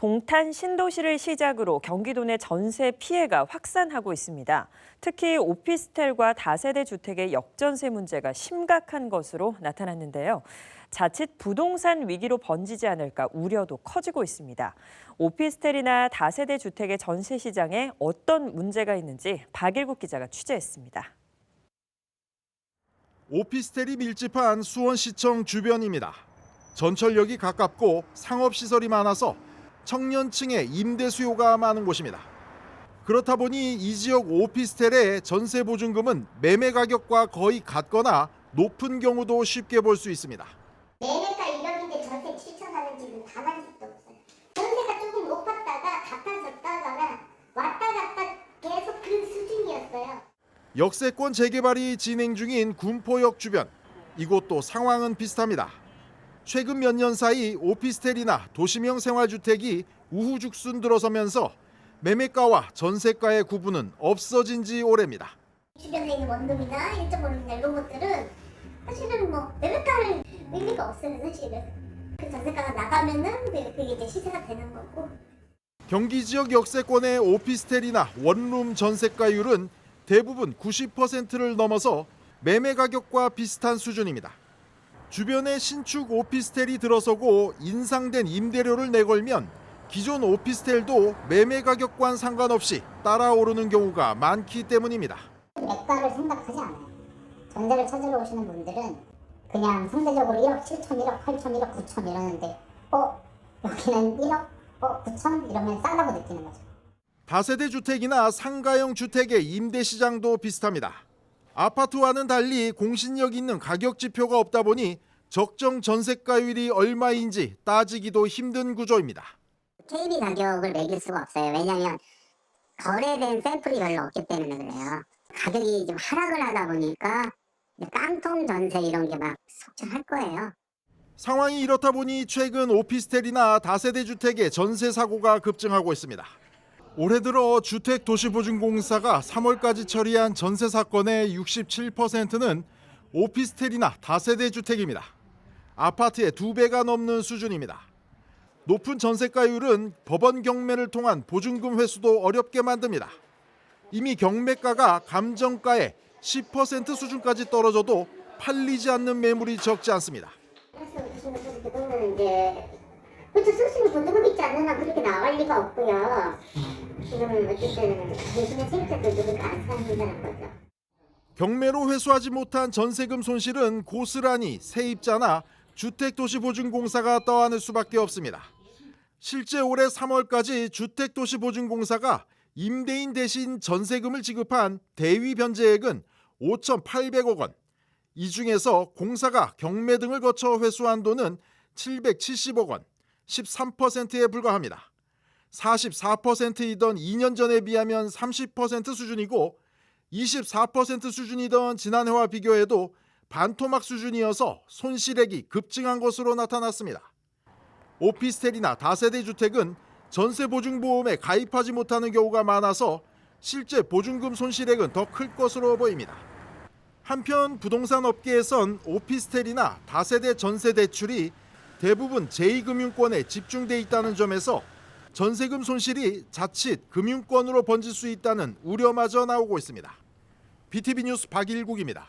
동탄 신도시를 시작으로 경기도 내 전세 피해가 확산하고 있습니다. 특히 오피스텔과 다세대 주택의 역전세 문제가 심각한 것으로 나타났는데요. 자칫 부동산 위기로 번지지 않을까 우려도 커지고 있습니다. 오피스텔이나 다세대 주택의 전세 시장에 어떤 문제가 있는지 박일국 기자가 취재했습니다. 오피스텔이 밀집한 수원시청 주변입니다. 전철역이 가깝고 상업시설이 많아서 청년층의 임대 수요가 많은 곳입니다. 그렇다 보니 이 지역 오피스텔의 전세 보증금은 매매 가격과 거의 같거나 높은 경우도 쉽게 볼 수 있습니다. 매매가 1억인데 전세 7천 하는 집은 단 한 집도 없어요. 전세가 조금 높았다가 같아졌다가 왔다 갔다 계속 그 수준이었어요. 역세권 재개발이 진행 중인 군포역 주변, 이곳도 상황은 비슷합니다. 최근 몇 년 사이 오피스텔이나 도시명 생활주택이 우후죽순 들어서면서 매매가와 전세가의 구분은 없어진 지 오래입니다. 주변에 있는 원룸이나 1.5룸이나 이런 것들은 사실은 매매가를 의미가 없어요, 사실은. 그 전세가가 나가면은 그게 이제 시세가 되는 거고. 경기 지역 역세권의 오피스텔이나 원룸 전세가율은 대부분 90%를 넘어서 매매 가격과 비슷한 수준입니다. 주변에 신축 오피스텔이 들어서고 인상된 임대료를 내걸면 기존 오피스텔도 매매 가격과는 상관없이 따라오르는 경우가 많기 때문입니다. 매가를 생각하지 않아요. 전세를 찾으러 오시는 분들은 그냥 상대적으로 1억 7천, 1억 8천, 1억 9천 이러는데 여기는 1억 9천 이러면 싸다고 느끼는 거죠. 다세대 주택이나 상가형 주택의 임대 시장도 비슷합니다. 아파트와는 달리 공신력 있는 가격 지표가 없다 보니 적정 전세가율이 얼마인지 따지기도 힘든 구조입니다. KB 가격을 매길 수가 없어요. 왜냐하면 거래된 샘플이 별로 없기 때문에 그래요. 가격이 좀 하락을 하다 보니까 깡통 전세 이런 게 막 속출할 거예요. 상황이 이렇다 보니 최근 오피스텔이나 다세대 주택의 전세 사고가 급증하고 있습니다. 올해 들어 주택도시보증공사가 3월까지 처리한 전세 사건의 67%는 오피스텔이나 다세대 주택입니다. 아파트의 2배가 넘는 수준입니다. 높은 전세가율은 법원 경매를 통한 보증금 회수도 어렵게 만듭니다. 이미 경매가가 감정가의 10% 수준까지 떨어져도 팔리지 않는 매물이 적지 않습니다. 그래서 그거는 이제 그렇죠. 수수료 보증금 있지 않는 한 그렇게 나갈 리가 없고요. 지금 어쨌든 대신에 세입자들 누구가 안 사는다는 거죠. 경매로 회수하지 못한 전세금 손실은 고스란히 세입자나 주택도시보증공사가 떠안을 수밖에 없습니다. 실제 올해 3월까지 주택도시보증공사가 임대인 대신 전세금을 지급한 대위 변제액은 5,800억 원. 이 중에서 공사가 경매 등을 거쳐 회수한 돈은 770억 원, 13%에 불과합니다. 44%이던 2년 전에 비하면 30% 수준이고 24% 수준이던 지난해와 비교해도 반토막 수준이어서 손실액이 급증한 것으로 나타났습니다. 오피스텔이나 다세대 주택은 전세보증보험에 가입하지 못하는 경우가 많아서 실제 보증금 손실액은 더 클 것으로 보입니다. 한편 부동산 업계에선 오피스텔이나 다세대 전세 대출이 대부분 제2금융권에 집중돼 있다는 점에서 전세금 손실이 자칫 금융권으로 번질 수 있다는 우려마저 나오고 있습니다. BTV 뉴스 박일국입니다.